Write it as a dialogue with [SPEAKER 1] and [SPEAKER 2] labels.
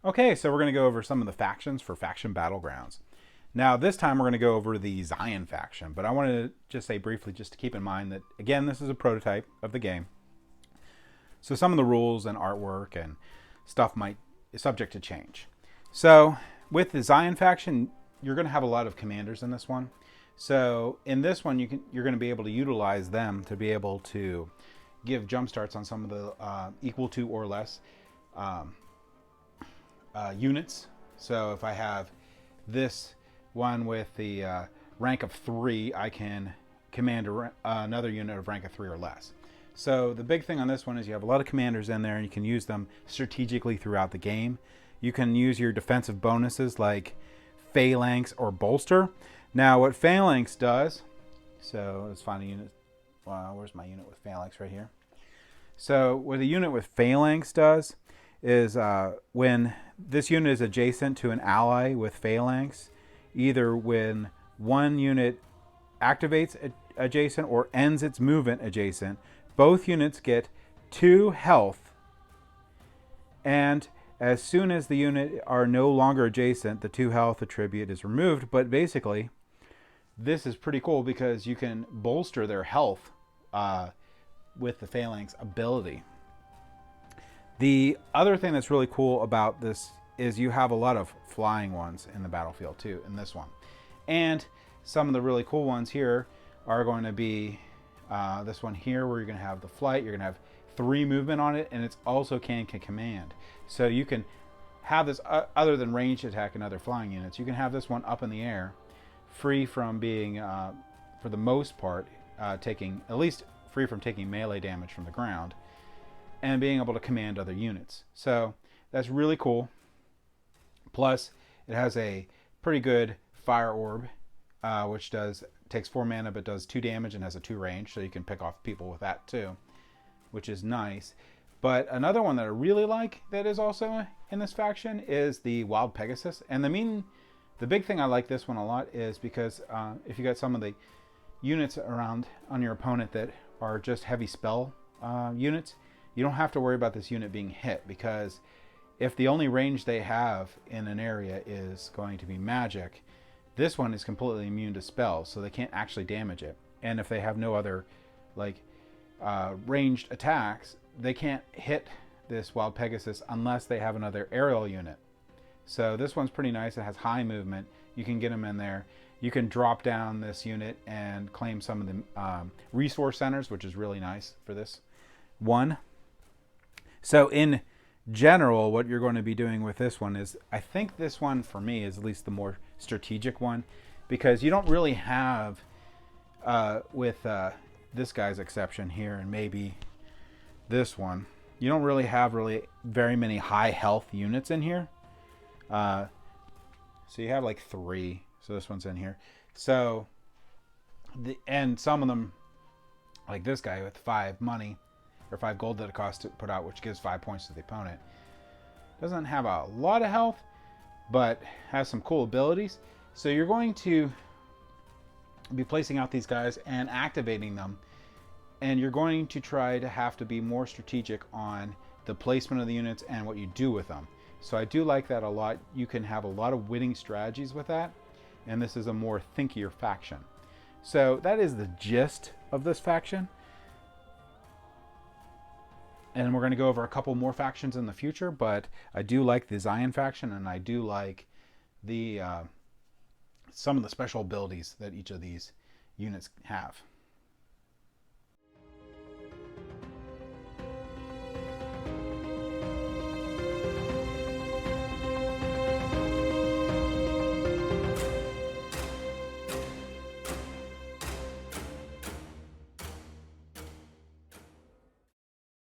[SPEAKER 1] Okay, so we're going to go over some of the factions for Faction Battlegrounds. Now, this time we're going to go over the Zyan faction, but I want to just say briefly, just to keep in mind that, again, this is a prototype of the game. So some of the rules and artwork and stuff is subject to change. So with the Zyan faction, you're going to have a lot of commanders in this one. So in this one, you're going to be able to utilize them to be able to give jump starts on some of the equal to or less units. So if I have this one with the rank of 3, I can command another unit of rank of 3 or less. So the big thing on this one is you have a lot of commanders in there and you can use them strategically throughout the game. You can use your defensive bonuses like Phalanx or Bolster. Now what Phalanx does, so let's find a unit. Where's my unit with Phalanx? Right here. So what a unit with Phalanx does is when this unit is adjacent to an ally with Phalanx, either when one unit activates adjacent or ends its movement adjacent, both units get 2 health, and as soon as the unit are no longer adjacent, the 2 health attribute is removed. But basically, this is pretty cool because you can bolster their health with the Phalanx ability. The other thing that's really cool about this is you have a lot of flying ones in the battlefield too, in this one. And some of the really cool ones here are going to be this one here, where you're going to have the flight. You're going to have 3 movement on it, and it's also can command. So you can have this, other than ranged attack and other flying units, you can have this one up in the air, free from being, for the most part, taking, at least free from taking melee damage from the ground, and being able to command other units. So that's really cool. Plus, it has a pretty good fire orb, which takes 4 mana but does 2 damage and has a 2 range, so you can pick off people with that too, which is nice. But another one that I really like that is also in this faction is the Wild Pegasus. And the big thing I like this one a lot is because if you got some of the units around on your opponent that are just heavy spell units, you don't have to worry about this unit being hit, because if the only range they have in an area is going to be magic, this one is completely immune to spells, so they can't actually damage it. And if they have no other ranged attacks, they can't hit this Wild Pegasus unless they have another aerial unit. So this one's pretty nice. It has high movement. You can get them in there. You can drop down this unit and claim some of the resource centers, which is really nice for this one. So in general, what you're going to be doing with this one is, I think this one for me is at least the more strategic one, because you don't really have, with this guy's exception here and maybe this one, you don't really have very many high health units in here. So you have like 3. So this one's in here. So and some of them, like this guy with 5 money or 5 gold that it costs to put out, which gives 5 points to the opponent, doesn't have a lot of health, but has some cool abilities. So you're going to be placing out these guys and activating them, and you're going to try to have to be more strategic on the placement of the units and what you do with them. So I do like that a lot. You can have a lot of winning strategies with that, and this is a more thinkier faction. So that is the gist of this faction. And we're going to go over a couple more factions in the future, but I do like the Zyan faction, and I do like the some of the special abilities that each of these units have.